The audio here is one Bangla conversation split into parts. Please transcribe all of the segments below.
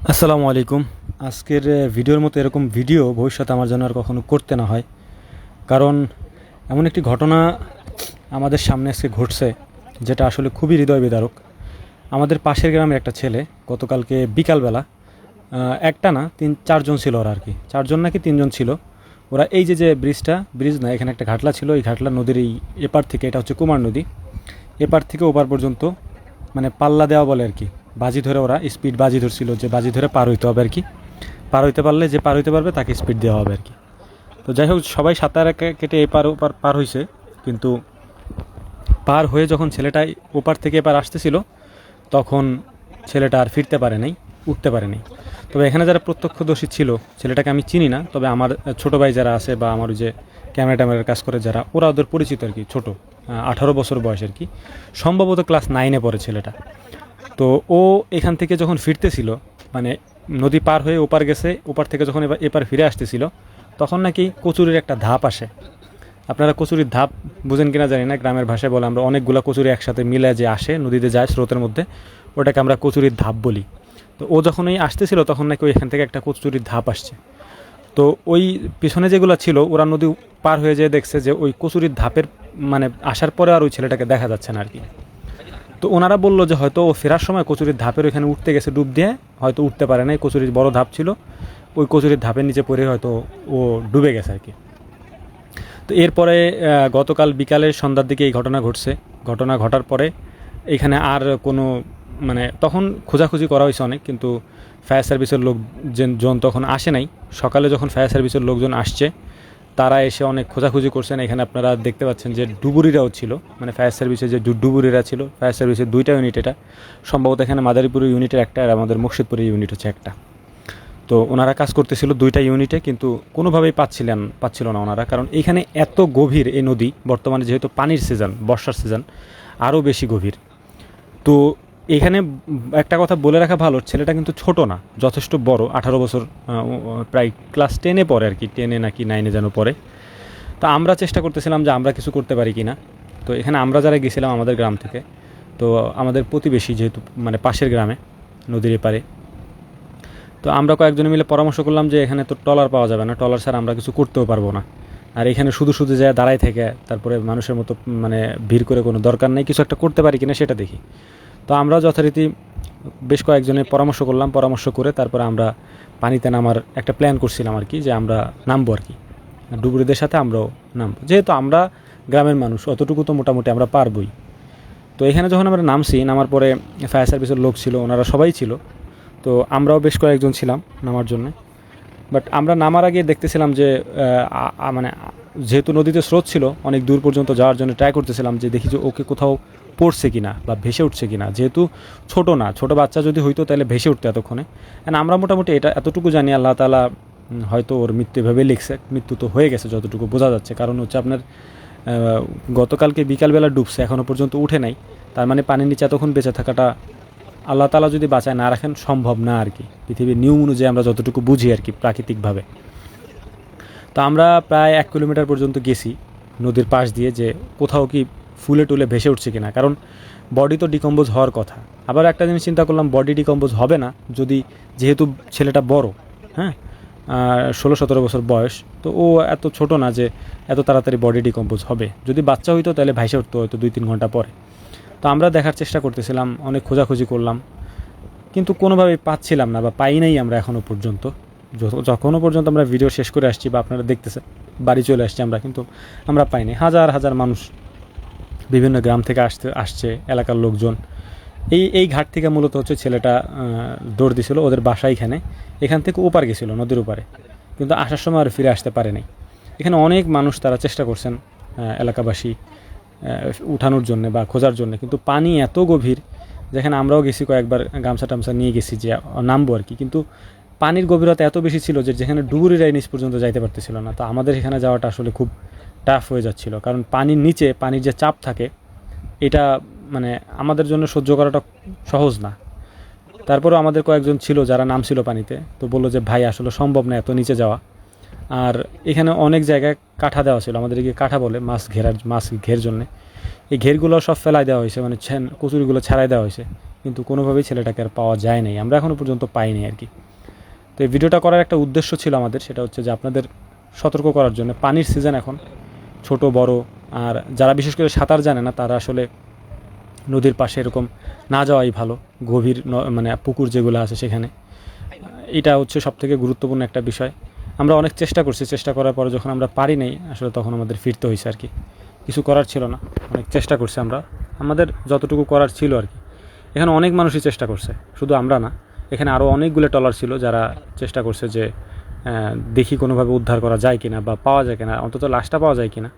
আসসালামু আলাইকুম। আজকের ভিডিওর মতো এরকম ভিডিও ভবিষ্যতে আমার জন্য আর কখনো করতে না হয়, কারণ এমন একটি ঘটনা আমাদের সামনে আজকে ঘটছে যেটা আসলে খুবই হৃদয় বিদারক। আমাদের পাশের গ্রামের একটা ছেলে গতকালকে বিকালবেলা একটা না তিন চারজন ছিল ওরা, আর কি চারজন নাকি তিনজন ছিল ওরা। এই যে যে ব্রিজ না, এখানে একটা ঘাটলা ছিল, এই ঘাটলা নদীর এই এপার থেকে, এটা হচ্ছে কুমার নদী, এপার থেকে ওপার পর্যন্ত মানে পাল্লা দেওয়া বলে আর কি। বাজি ধরে ওরা স্পিড বাজি ধরছিল যে বাজি ধরে পার হইতে হবে আর কি, পার হইতে পারলে যে পার হইতে পারবে তাকে স্পিড দেওয়া হবে আর কি। তো যাই হোক, সবাই সাঁতার কেটে এপার ওপার পার হয়েছে, কিন্তু পার হয়ে যখন ছেলেটা ওপার থেকে এপার আসতেছিল তখন ছেলেটা আর ফিরতে পারে নাই, উঠতে পারে নাই। তবে এখানে যারা প্রত্যক্ষদর্শী ছিল, ছেলেটাকে আমি চিনি না, তবে আমার ছোটো ভাই যারা আছে বা আমার ওই যে ক্যামেরা ট্যামেরার কাজ করে যারা, ওরা ওদের পরিচিত আর কি, ছোটো 18 বছর বয়স আর কি, সম্ভবত ক্লাস 9-এ পড়ে ছেলেটা। তো ও এখান থেকে যখন ফিরতেছিল, মানে নদী পার হয়ে ওপার গেছে, ওপার থেকে যখন এবার এপার ফিরে আসতেছিল তখন নাকি কচুরির একটা ধাপ আসে। আপনারা কচুরির ধাপ বুঝেন কিনা জানি না, গ্রামের ভাষায় বলে আমরা অনেকগুলো কচুরি একসাথে মিলে যে আসে নদীতে যায় স্রোতের মধ্যে, ওটাকে আমরা কচুরির ধাপ বলি। তো ও যখন এই আসতেছিল তখন নাকি ওই এখান থেকে একটা কচুরির ধাপ আসছে। তো ওই পিছনে যেগুলো ছিল ওরা নদী পার হয়ে যেয়ে দেখছে যে ওই কচুরির ধাপের মানে আসার পরে আর ওই ছেলেটাকে দেখা যাচ্ছে না আর কি। তো ওনারা বললো যে হয়তো ও ফেরার সময় কচুরির ধাপের ওইখানে উঠতে গেছে ডুব দিয়ে, হয়তো উঠতে পারে নাই, কচুরির বড় ধাপ ছিল, ওই কচুরির ধাপের নিচে পড়ে হয়তো ও ডুবে গেছে আর কি। তো এরপরে গতকাল বিকালে সন্ধ্যার দিকে এই ঘটনা ঘটছে। ঘটনা ঘটার পরে এখানে আর কোনো মানে তখন খোঁজাখুঁজি করা হয়েছে অনেক, কিন্তু ফায়ার সার্ভিসের লোকজন তখন আসে নাই। সকালে যখন ফায়ার সার্ভিসের লোকজন আসছে তারা এসে অনেক খোঁজাখুঁজি করছেন। এখানে আপনারা দেখতে পাচ্ছেন যে ডুবুরিরাও ছিল, মানে ফায়ার সার্ভিসের যে ডুবুরিরা ছিল, ফায়ার সার্ভিসের 2টা ইউনিট, এটা সম্ভবত এখানে মাদারীপুরের ইউনিটের একটা আর আমাদের মুর্শিদপুরের ইউনিট হচ্ছে একটা। তো ওনারা কাজ করতেছিল 2টা ইউনিটে, কিন্তু কোনোভাবেই পাচ্ছিল না ওনারা, কারণ এইখানে এত গভীর এই নদী, বর্তমানে যেহেতু পানির সিজন, বর্ষার সিজন, আরও বেশি গভীর। তো এখানে একটা কথা বলে রাখা ভালো, ছেলেটা কিন্তু ছোট না, যথেষ্ট বড়, 18 বছর, প্রায় ক্লাস 10-এ পড়ে আর কি, 10-এ নাকি 9-এ যেন পড়ে। তো আমরা চেষ্টা করতেছিলাম যে আমরা কিছু করতে পারি কি না। তো এখানে আমরা যারা গেছিলাম আমাদের গ্রাম থেকে, তো আমাদের প্রতিবেশী যেহেতু মানে পাশের গ্রামে নদীর এপারে, তো আমরা কয়েকজনে মিলে পরামর্শ করলাম যে এখানে তো ট্রলার পাওয়া যাবে না, ট্রলার ছাড়া আমরা কিছু করতেও পারবো না, আর এখানে শুধু শুধু যায় দাঁড়ায় থেকে তারপরে মানুষের মতো মানে ভিড় করে কোনো দরকার নেই, কিছু একটা করতে পারি কিনা সেটা দেখি। তো আমরা যথারীতি বেশ কয়েকজনের পরামর্শ করলাম, পরামর্শ করে তারপরে আমরা পানিতে নামার একটা প্ল্যান করছিলাম আর কি, যে আমরা নামবো আর কি, ডুবুরিদের সাথে আমরাও নামবো, যেহেতু আমরা গ্রামের মানুষ অতটুকু তো মোটামুটি আমরা পারবই। তো এখানে যখন আমরা নামার পরে ফায়ার সার্ভিসের লোক ছিল, ওনারা সবাই ছিল, তো আমরাও বেশ কয়েকজন ছিলাম নামার জন্য। বাট আমরা নামার আগে দেখতেছিলাম যে মানে যেহেতু নদীতে স্রোত ছিল, অনেক দূর পর্যন্ত যাওয়ার জন্য ট্রাই করতেছিলাম যে দেখি যে ওকে কোথাও পড়ছে কিনা বা ভেসে উঠছে কিনা, যেহেতু ছোট বাচ্চা যদি হইতো তাহলে ভেসে উঠতে এতক্ষণে। অ্যান্ড আমরা মোটামুটি এটা এতটুকু জানি, আল্লাহ তাআলা হয়তো ওর মৃত্যু এভাবে লিখছে, মৃত্যু তো হয়ে গেছে যতটুকু বোঝা যাচ্ছে, কারণ হচ্ছে আপনার গতকালকে বিকালবেলা ডুবছে, এখনও পর্যন্ত উঠে নাই, তার মানে পানির নিচে এতক্ষণ বেঁচে থাকাটা আল্লাহ তালা যদি বাঁচায় না রাখেন সম্ভব না আর কি, পৃথিবীর নিয়ম অনুযায়ী আমরা যতটুকু বুঝি আর কি প্রাকৃতিকভাবে। তো আমরা প্রায় 1 কিলোমিটার পর্যন্ত গেছি নদীর পাশ দিয়ে, যে কোথাও কি ফুলে টুলে ভেসে উঠছে কিনা, কারণ বডি তো ডিকম্পোজ হওয়ার কথা। আবার একটা জিনিস চিন্তা করলাম, বডি ডিকম্পোজ হবে না যদি, যেহেতু ছেলেটা বড়, হ্যাঁ 16-17 বছর বয়স, তো ও এত ছোট না যে এত তাড়াতাড়ি বডি ডিকম্পোজ হবে। যদি বাচ্চা হইতো তাহলে ভাইসে উঠতো হয়তো 2-3 ঘন্টা পরে। তো আমরা দেখার চেষ্টা করতেছিলাম, অনেক খোঁজাখুঁজি করলাম, কিন্তু কোনোভাবেই পাচ্ছিলাম না বা পাই নাই আমরা এখনও পর্যন্ত। যখনও পর্যন্ত আমরা ভিডিও শেষ করে আসছি বা আপনারা দেখতেছেন বাড়ি চলে আসছি আমরা, কিন্তু আমরা পাইনি। হাজার হাজার মানুষ বিভিন্ন গ্রাম থেকে আসছে এলাকার লোকজন। এই ঘাট থেকে মূলত হচ্ছে ছেলেটা দৌড় দিছিল, ওদের বাসা এখানে, এখান থেকে ওপার গেছিলো নদীর ওপারে, কিন্তু আসার সময় আর ফিরে আসতে পারে নাই। এখানে অনেক মানুষ তারা চেষ্টা করছেন, এলাকাবাসী, উঠানোর জন্য বা খোঁজার জন্য, কিন্তু পানি এত গভীর, যেখানে আমরাও গেছি কয়েকবার, গামছা টামছা নিয়ে গেছি যে নামবো আর কি, কিন্তু পানির গভীরতা এত বেশি ছিল যে যেখানে ডুবুরিরাই নিচ পর্যন্ত যাইতে পারতেছিল না। তো আমাদের এখানে যাওয়াটা আসলে খুব টাফ হয়ে যাচ্ছিল, কারণ পানির নিচে পানির যে চাপ থাকে এটা মানে আমাদের জন্য সহ্য করাটা সহজ না। তারপরেও আমাদের কয়েকজন ছিল যারা নামছিল পানিতে, তো বললো যে ভাই আসলে সম্ভব না এত নিচে যাওয়া। আর এখানে অনেক জায়গায় কাঠা দেওয়া ছিল, আমাদের এদিকে কাঠা বলে মাছ ঘের জন্যে, এই ঘেরগুলো সব ফেলাই দেওয়া হয়েছে, মানে কচুরিগুলো ছাড়াই দেওয়া হয়েছে, কিন্তু কোনোভাবেই ছেলেটাকে আর পাওয়া যায় নাই, আমরা এখনও পর্যন্ত পাইনি আর কি। তো এই ভিডিওটা করার একটা উদ্দেশ্য ছিল আমাদের, সেটা হচ্ছে যে আপনাদের সতর্ক করার জন্য। পানির সিজন এখন, ছোট বড়, আর যারা বিশেষ করে সাঁতার জানে না তারা আসলে নদীর পাশে এরকম না যাওয়াই ভালো, গভীর মানে পুকুর যেগুলো আছে সেখানে। এটা হচ্ছে সবথেকে গুরুত্বপূর্ণ একটা বিষয়। আমরা অনেক চেষ্টা করছি, চেষ্টা করার পরে যখন আমরা পারি নাই আসলে তখন আমাদের ফিরতে হয়েছে আর কি, কিছু করার ছিল না। অনেক চেষ্টা করছি আমরা, আমাদের যতটুকু করার ছিল আর কি। এখানে অনেক মানুষই চেষ্টা করছে, শুধু আমরা না, এখানে আরও অনেকগুলো ট্রলার ছিল যারা চেষ্টা করছে যে দেখি কোনোভাবে উদ্ধার করা যায় কিনা বা পাওয়া যায় কিনা, অন্তত লাশটা পাওয়া যায় কিনা।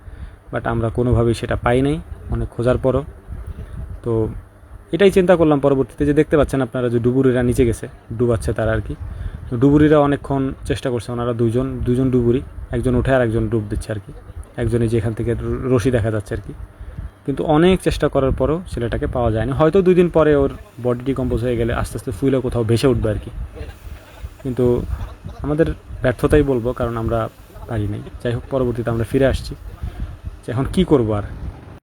বাট আমরা কোনোভাবেই সেটা পাই নাই অনেক খোঁজার পরও। তো এটাই চিন্তা করলাম পরবর্তীতে, যে দেখতে পাচ্ছেন আপনারা যে ডুবুরিরা নিচে গেছে, ডুবাচ্ছে তারা আর কি। ডুবুরিরা অনেকক্ষণ চেষ্টা করছে, ওনারা দুজন ডুবুরি, একজন উঠে আর একজন ডুব দিচ্ছে আর কি, একজনই যেখান থেকে রশি দেখা যাচ্ছে আর কি। কিন্তু অনেক চেষ্টা করার পরও ছেলেটাকে পাওয়া যায়নি। হয়তো 2 দিন পরে ওর বডি ডিকম্পোজ হয়ে গেলে আস্তে আস্তে ফুলে কোথাও ভেসে উঠবে আর কি। কিন্তু আমাদের ব্যর্থতাই বলবো, কারণ আমরা পারি নাই। যাই হোক, পরবর্তীতে আমরা ফিরে আসছি, যে এখন কী করবো আর।